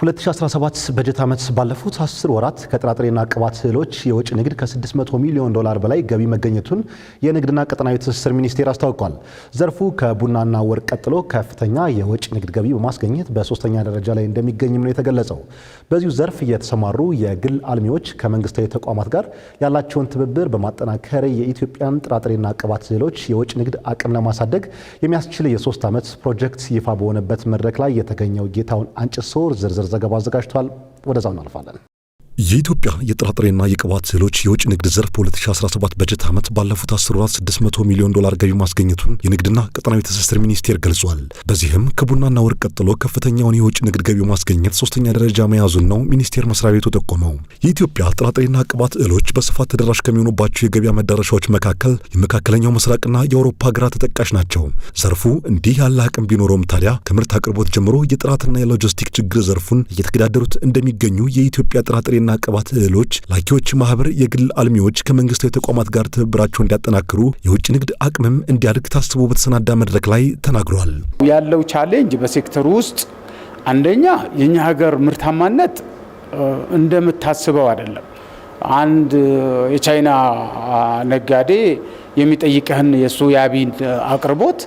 2017 በጀት ዓመት ባለፉት 10 ወራት ከጥራጥሬና ቅባት እህሎች የወጭ ንግድ ከ$600 ሚሊዮን በላይ ገቢ መገኘቱን የንግድና ቀጠናዊ ትስስር ሚኒስቴር አስታውቋል። ዘርፉ ከቡናና ወርቅ ቀጥሎ ከፍተኛ የወጭ ንግድ ገቢ በማስገኘት በሶስተኛ ደረጃ ላይ እንደሚገኝም ነው የተገለጸው። በዚሁ ዘርፍ የተሰማሩ የግል አልሚዎች ከመንግስታዊ ተቋማት ጋር ያላቸውን ትብብር በማጠናከር የኢትዮጵያን ጥራጥሬና ቅባት እህሎች የወጭ ንግድ አቅም ለማሳደግ የሚያስችል የ3 ዓመት ፕሮጀክት ይፋ በሆነበት መድረክ ላይ የተገኘው ጌታውን አንጭሶር ዝርዝር ዘገባ አዘጋጅቷል። ወደዛው እናልፋለን። የኢትዮጵያ የጥራጥሬና የቅባት እህሎች የውጭ ንግድ ዘርፍ በ2017 በጀት ዓመት ባለፉት 10 ወራት $600 ሚሊዮን ገቢ ማስገኘቱን የንግድና ቀጠናዊ ትስስር ሚኒስቴር ገልጿል። በዚህም ከቡናና ወርቅ ቀጥሎ ከፍተኛውን የውጭ ንግድ ገቢ ማስገኘት ሶስተኛ ደረጃ መያዙን ነው ሚኒስቴር መስሪያ ቤቱ ጠቆመው። የኢትዮጵያ ጥራጥሬና ቅባት እህሎች በስፋት ተደራሽ ከሚሆኑባቸው የገበያ መዳረሻዎች መካከል የመካከለኛው ምስራቅና የአውሮፓ ሀገራት ተጠቃሽ ናቸው። ዘርፉ እንዲህ ያለ አቅም ቢኖረውም ታዲያ ከምርት አቅርቦት ጀምሮ የጥራትና የሎጂስቲክ ችግር ዘርፉን እየተገዳደሩት እንደሚገኙ የኢትዮጵያ ጥራጥሬና ቅባት እህሎች ላኪዎች ማህበር የግል አልሚዎች ከመንግስታዊ ተቋማት ጋር ትብብራቸውን እንዲያጠናክሩ የውጭ ንግድ አቅምም እንዲያድግ ታስቦ በተሰናዳ መድረክ ላይ ተናግሯል። ያለው ቻሌንጅ በሴክተሩ ውስጥ አንደኛ የኛ ሀገር ምርታማነት እንደምታስበው አይደለም። አንድ የቻይና ነጋዴ የሚጠይቀህን የሶያቢን አቅርቦት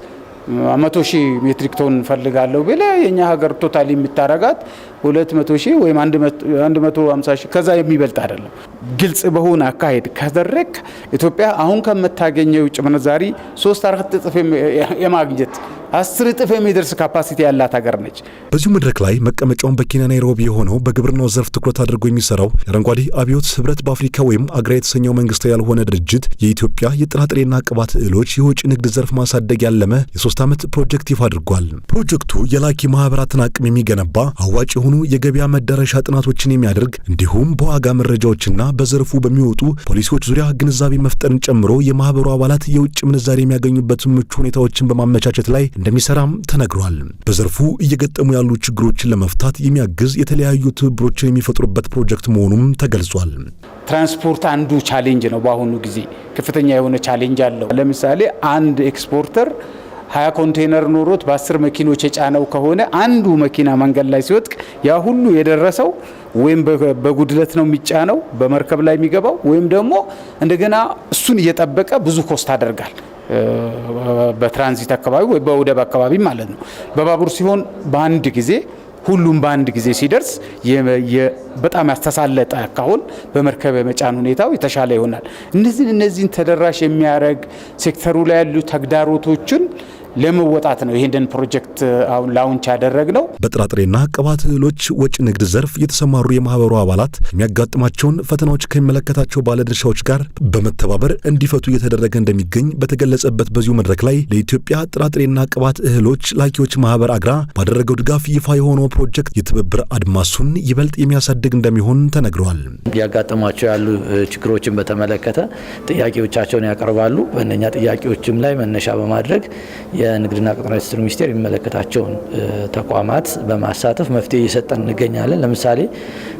100,000 ሜትሪክ ቶን ፈልጋለሁ ብለ የኛ ሀገር ቶታሊ የሚታረጋት 200,000 ወይም 150,000 ከዛ የሚበልጥ አይደለም። ግልጽ በሆነ አካሄድ ከደረክ ኢትዮጵያ አሁን ከምታገኘው የውጭ ምንዛሪ 3-4 እጥፍ የማግኘት 10 እጥፍ የሚደርስ ካፓሲቲ ያላት ሀገር ነች። በዚሁ መድረክ ላይ መቀመጫውን በኬንያ ናይሮቢ የሆነው በግብርናው ዘርፍ ትኩረት አድርጎ የሚሰራው የአረንጓዴ አብዮት ህብረት በአፍሪካ ወይም አግራ የተሰኘው መንግስታዊ ያልሆነ ድርጅት የኢትዮጵያ የጥራጥሬና ቅባት እህሎች የውጭ ንግድ ዘርፍ ማሳደግ ያለመ የ3 ዓመት ፕሮጀክት ይፋ አድርጓል። ፕሮጀክቱ የላኪ ማህበራትን አቅም የሚገነባ አዋጭ የሆኑ የገበያ መዳረሻ ጥናቶችን የሚያደርግ እንዲሁም በዋጋ መረጃዎችና በዘርፉ በሚወጡ ፖሊሲዎች ዙሪያ ግንዛቤ መፍጠርን ጨምሮ የማህበሩ አባላት የውጭ ምንዛሪ የሚያገኙበትን ምቹ ሁኔታዎችን በማመቻቸት ላይ እንደሚሰራም ተነግሯል። በዘርፉ እየገጠሙ ያሉ ችግሮችን ለመፍታት የሚያግዝ የተለያዩ ትብብሮችን የሚፈጥሩበት ፕሮጀክት መሆኑም ተገልጿል። ትራንስፖርት አንዱ ቻሌንጅ ነው። በአሁኑ ጊዜ ከፍተኛ የሆነ ቻሌንጅ አለው። ለምሳሌ አንድ ኤክስፖርተር 20 ኮንቴነር ኖሮት በ10 መኪኖች የጫነው ከሆነ አንዱ መኪና መንገድ ላይ ሲወጥቅ ያ ሁሉ የደረሰው ወይም በጉድለት ነው የሚጫነው በመርከብ ላይ የሚገባው ወይም ደግሞ እንደገና እሱን እየጠበቀ ብዙ ኮስት ያደርጋል። በትራንዚት አካባቢ ወይ በወደብ አካባቢ ማለት ነው። በባቡር ሲሆን በአንድ ጊዜ ሁሉም በአንድ ጊዜ ሲደርስ በጣም ያስተሳለጠ ካሁን በመርከብ የመጫን ሁኔታው የተሻለ ይሆናል። እነዚህን ተደራሽ የሚያደርግ ሴክተሩ ላይ ያሉ ተግዳሮቶችን ለመወጣት ነው ይሄንን ፕሮጀክት አሁን ላውንች ያደረግነው። በጥራጥሬና ቅባት እህሎች ወጭ ንግድ ዘርፍ የተሰማሩ የማህበሩ አባላት የሚያጋጥማቸውን ፈተናዎች ከሚመለከታቸው ባለድርሻዎች ጋር በመተባበር እንዲፈቱ እየተደረገ እንደሚገኝ በተገለጸበት በዚሁ መድረክ ላይ ለኢትዮጵያ ጥራጥሬና ቅባት እህሎች ላኪዎች ማህበር አግራ ባደረገው ድጋፍ ይፋ የሆነው ፕሮጀክት የትብብር አድማሱን ይበልጥ የሚያሳድግ እንደሚሆን ተነግሯል። ያጋጠሟቸው ያሉ ችግሮችን በተመለከተ ጥያቄዎቻቸውን ያቀርባሉ። በእነኛ ጥያቄዎችም ላይ መነሻ በማድረግ የንግድና ቀጠናዊ ትስስር ሚኒስቴር የሚመለከታቸውን ተቋማት በማሳተፍ መፍትሄ እየሰጠን እንገኛለን። ለምሳሌ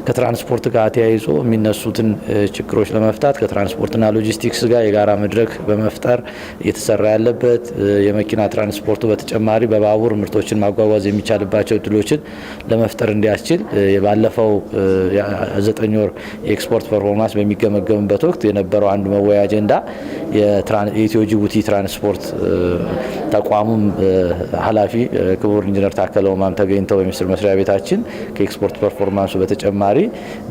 ከትራንስፖርት ጋር ተያይዞ የሚነሱትን ችግሮች ለመፍታት ከትራንስፖርትና ሎጂስቲክስ ጋር የጋራ መድረክ በመፍጠር እየተሰራ ያለበት፣ የመኪና ትራንስፖርቱ በተጨማሪ በባቡር ምርቶችን ማጓጓዝ የሚቻልባቸው እድሎችን ለመፍጠር እንዲያስችል ባለፈው 9 ወር የኤክስፖርት ፐርፎርማንስ በሚገመገምበት ወቅት የነበረው አንዱ መወያ አጀንዳ የኢትዮ ጅቡቲ ትራንስፖርት ተቋሙም ኃላፊ ክቡር ኢንጂነር ታከለ ኡማም ተገኝተው የሚኒስቴር መስሪያ ቤታችን ከኤክስፖርት ፐርፎርማንሱ በተጨማሪ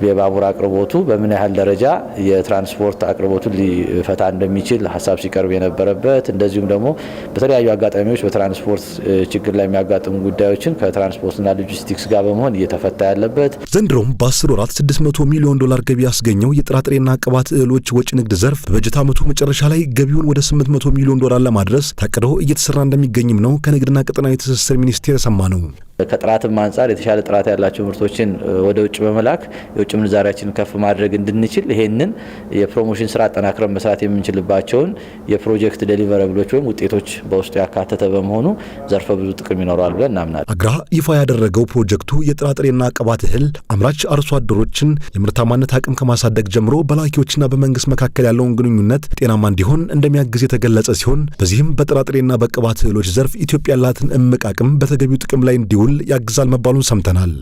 የባቡር አቅርቦቱ በምን ያህል ደረጃ የትራንስፖርት አቅርቦቱን ሊፈታ እንደሚችል ሀሳብ ሲቀርብ የነበረበት፣ እንደዚሁም ደግሞ በተለያዩ አጋጣሚዎች በትራንስፖርት ችግር ላይ የሚያጋጥሙ ጉዳዮችን ከትራንስፖርትና ሎጂስቲክስ ጋር በመሆን እየተፈታ ያለበት። ዘንድሮም በ10 ወራት $600 ሚሊዮን ገቢ ያስገኘው የጥራጥሬና ቅባት እህሎች ወጭ ንግድ ዘርፍ በበጀት ዓመቱ መጨረሻ ላይ ገቢውን ወደ $800 ሚሊዮን ለማድረስ ታቅዶ እየተሰራ እንደሚገኝም ነው ከንግድና ቀጠናዊ ትስስር ሚኒስቴር የሰማነው። ከጥራትም አንጻር የተሻለ ጥራት ያላቸው ምርቶችን ወደ ውጭ በመላክ የውጭ ምንዛሪያችንን ከፍ ማድረግ እንድንችል ይሄንን የፕሮሞሽን ስራ አጠናክረን መስራት የምንችልባቸውን የፕሮጀክት ዴሊቨረብሎች ወይም ውጤቶች በውስጡ ያካተተ በመሆኑ ዘርፈ ብዙ ጥቅም ይኖረዋል ብለን እናምናለን። አግራ ይፋ ያደረገው ፕሮጀክቱ የጥራጥሬና ቅባት እህል አምራች አርሶ አደሮችን የምርታማነት አቅም ከማሳደግ ጀምሮ በላኪዎችና በመንግስት መካከል ያለውን ግንኙነት ጤናማ እንዲሆን እንደሚያግዝ የተገለጸ ሲሆን በዚህም በጥራጥሬና በቅባት እህሎች ዘርፍ ኢትዮጵያ ያላትን እምቅ አቅም በተገቢው ጥቅም ላይ እንዲውል ያግዛል መባሉን ሰምተናል።